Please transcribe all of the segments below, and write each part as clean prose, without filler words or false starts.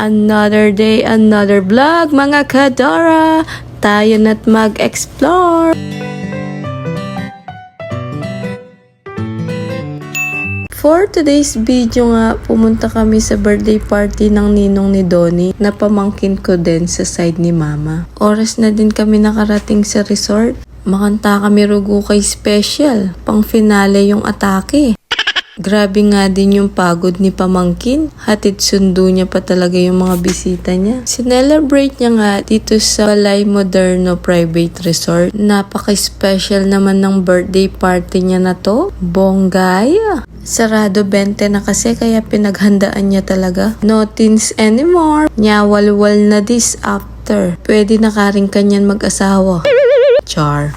Another day, another vlog mga Kadora. Tayo na't mag-explore. For today's video nga, pumunta kami sa birthday party ng ninong ni Donnie na pamangkin ko din sa side ni Mama. Oras na din kami nakarating sa resort. Makanta kami rugo kay special. Pang finale yung atake. Grabe nga din yung pagod ni pamangkin. Hatid sundo niya pa talaga yung mga bisita niya. Sinelebrate niya nga dito sa Balay Moderno Private Resort. Napaka-special naman ng birthday party niya na to. Bonggaya! Sarado 20 na kasi kaya pinaghandaan niya talaga. No teens anymore. Nyawalwal na this after. Pwede na karing kanyan mag-asawa. Char.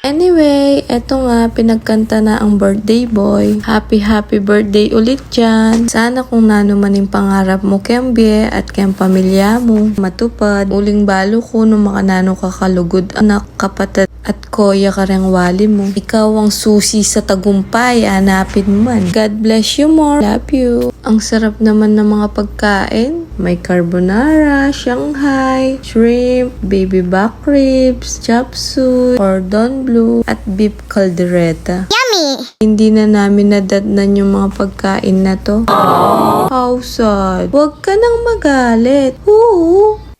Anyway, eto nga, pinagkanta na ang birthday boy. Happy birthday ulit dyan. Sana kung nano man yung pangarap mo kembye at kem pamilya mo matupad. Uling balo ko nung makanano kakalugod anak, kapatid at koya kareng wali mo. Ikaw ang susi sa tagumpay, hanapin mo man. God bless you more. Love you. Ang sarap naman ng mga pagkain. May carbonara, Shanghai, shrimp, baby back ribs, chop suey, cordon bleu, at beef caldereta. Yummy! Hindi na namin nadatnan yung mga pagkain na to. How sad. Huwag ka nang magalit. Ooh.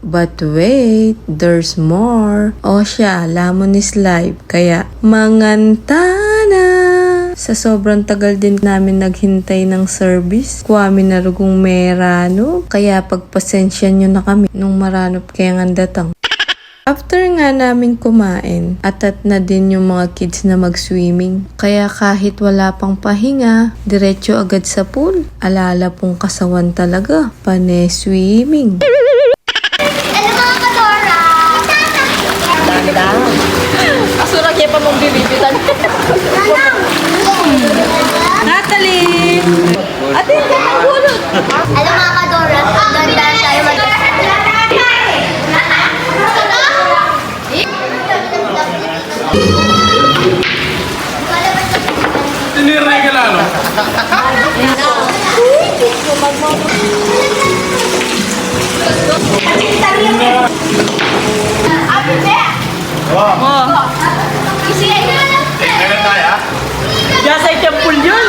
But wait, there's more. O siya, lamon is live. Kaya, manganta na. Sa sobrang tagal din namin naghintay ng service. Kuwami na rugong merano. Kaya pagpasensya nyo na kami nung maranop kaya nga datang. After nga namin kumain, atat na din yung mga kids na mag-swimming. Kaya kahit wala pang pahinga, diretso agad sa pool. Alala pong kasawan talaga. Pane-swimming. Ano mga Kadora? Asura kaya pa mong bibibitan. Natalie! Ate, ito ang gulot! Ano mga Kadora? Ganda tayo Tinirnay ka lang, no? Wow. Kailan tayo, ha? Jasay Tempul yun!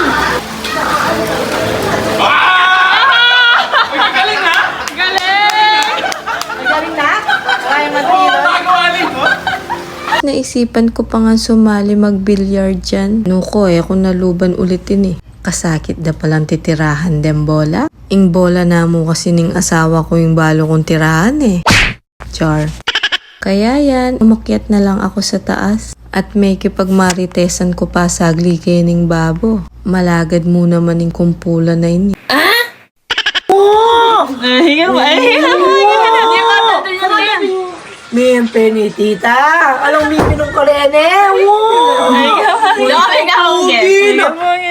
Uy, kagaling, ha? Galing na? Kaya Oo, tagawalin mo. Naisipan ko pa nga sumali mag-billiard dyan. Nuko kung naluban ulitin Kasakit na palang titirahan dem bola. Ing bola na mo kasi ning asawa ko yung balo kong tirahan Char. Kaya yan, umakyat na lang ako sa taas. At may kipagmaritesan ko pa sa ning babo. Malagad mo naman yung kumpula na ini. Min penitita, alam mi minum korene. Wow.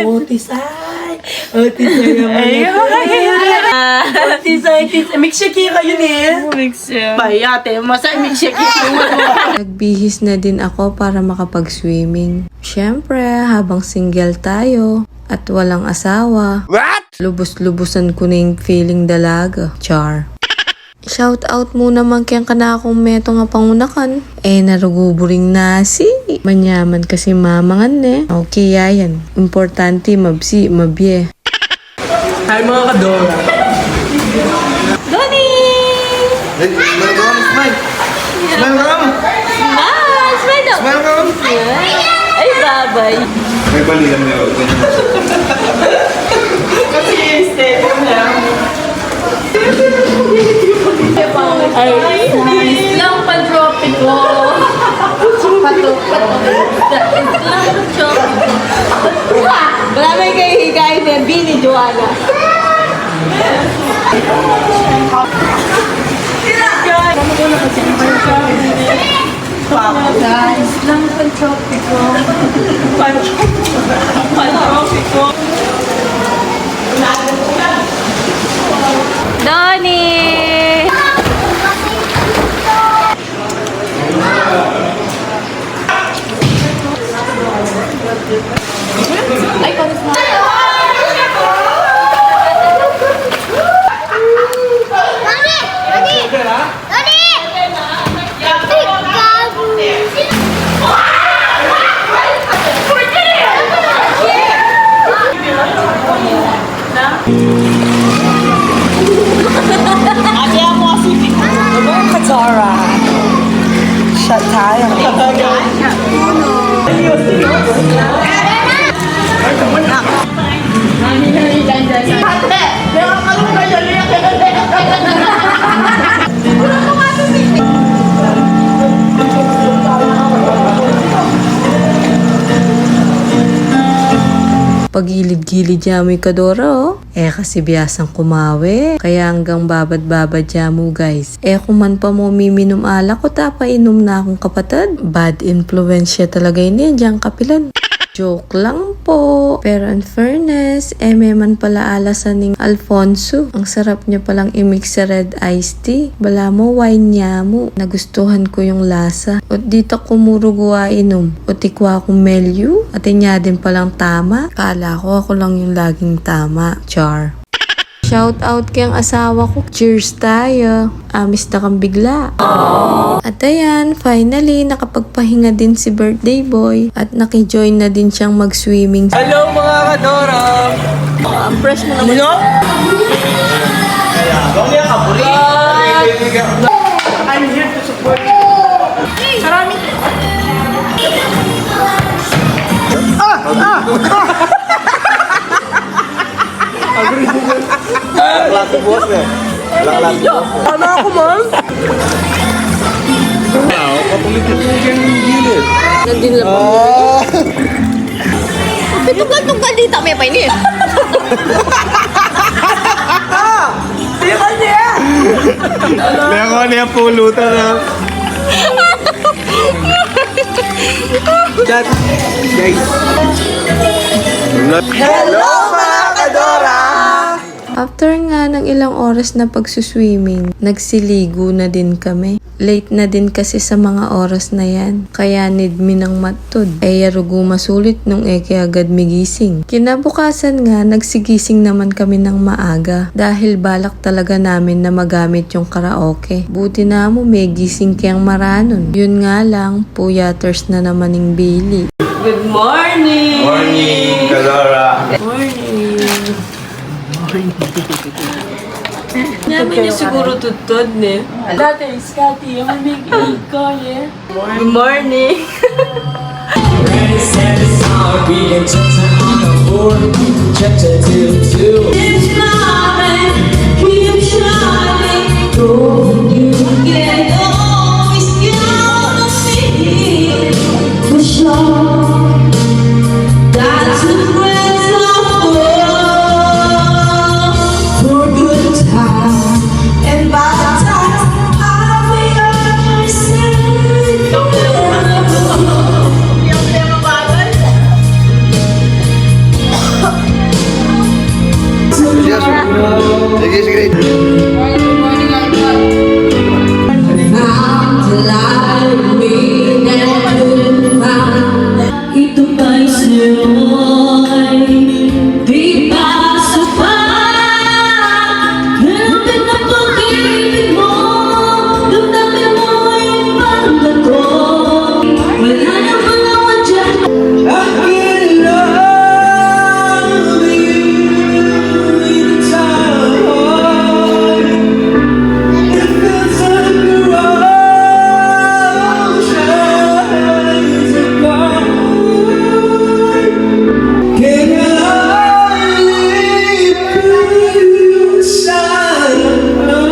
Otisay. Otisay, mixshake kayo ni. Bayate, masa mixshake. Nagbihis na din ako para makapag-swimming. Siyempre, habang single tayo at walang asawa. What? Lubos-lubusan ko na yung feeling dalaga. Char. Shout out mo naman kayang kana akong meto nga pangunakan. Naruguburing nasi. Manyaman kasi mamangan Okay, yan. Importante, mabsi, mabye. Hi mga Kadora. Donnie! Smile ka, smile. Smile ka. Smile daw! Smile ka. Ay, babay! May balikan mo yun. Kasi stay lang. Ay, lang pa-tropiko. Lang pa-tropiko. Maraming kayo higay na Bini Joanna. Guys, lang pa-tropiko. Pa-tropiko. Donnie! Ay, panis na. Pagilid-gilid niya mo Kadora, oh. Kasi biyasang kumawi. Kaya hanggang babad-babad niya mo, guys. Kuman pa mo miminom alak ko, tapainom na akong kapatid. Bad influence siya talaga yun, diyang kapilan. Joke lang po. Pero in fairness, may man pala alasan ng Alfonso. Ang sarap niya palang i-mix sa red iced tea. Bala mo, wine niya mo. Nagustuhan ko yung lasa. At dito ko muruguwa inom. O tikwa akong melu. At niya din palang tama. Kala ko ako lang yung laging tama. Char. Shout out kay ang asawa ko. Cheers tayo. Amis na kang bigla. At ayan, finally, nakapagpahinga din si birthday boy. At nakijoin na din siyang mag-swimming. Hello mga Kadora! Ang fresh mo naman. Ano? Kaya ka, buri! I'm here to support you. Sarami! Klase boss eh. Klase boss eh. Ano ako, ma'am? Patulit yung gilid. Nandun lang po. Pitunggal-tunggal dito. May pa ini. Di ba niya? Meron ko na yung pulutan na. That, guys. Hello, mga Kadora! After nga ng ilang oras na pagsuswimming, nagsiligo na din kami. Late na din kasi sa mga oras na yan. Kaya need mi ng matod. Yarugo masulit nung agad migising. Kinabukasan nga, nagsigising naman kami ng maaga. Dahil balak talaga namin na magamit yung karaoke. Buti na mo may gising kayang maranon. Yun nga lang, puyaters na naman ng Billy. Good morning! Morning, Kadora. Namin niya siguro tutod, ne? Dati, Scotty, yung may ko, yeah? Good morning! Sige, sige. Ito ba'y sa'yo'y di ba sapat? Hanapin ang pag-ibig mo, damdamin mo'y parang bato. Wala namang awan dyan. I can love you anytime. It feels like the world shines apart. Can I live inside next to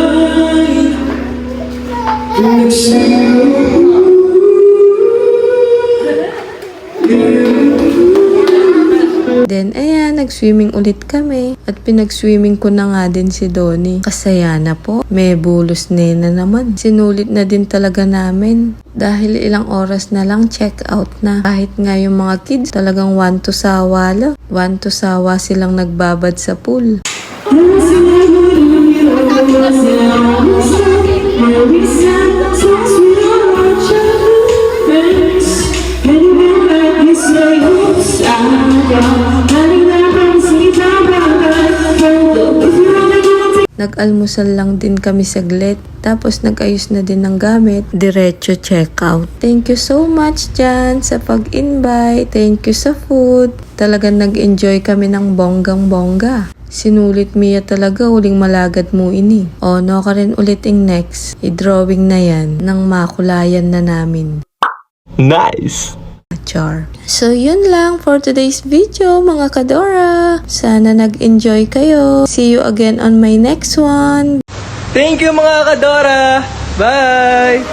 Then, ayan, nag-swimming ulit kami. At pinag-swimming ko na nga din si Donnie. Kasaya na po. May bulos na naman. Sinulit na din talaga namin. Dahil ilang oras na lang check out na. Kahit nga yung mga kids talagang want to sawa lang. Want to sawa silang nagbabad sa pool. Nag-almusal lang din kami saglit. Tapos nag-ayos na din ng gamit. Diretso check-out. Thank you so much Jan sa pag-invite. Thank you sa food. Talagang nag-enjoy kami ng bonggang-bongga. Sinulit Mia talaga uling malagad mo ini. O, no ka rin ulit yung next. I-drawing na yan nang makulayan na namin. Nice! picture. So yun lang for today's video mga Kadora. Sana nag-enjoy kayo. See you again on my next one. Thank you mga Kadora! Bye!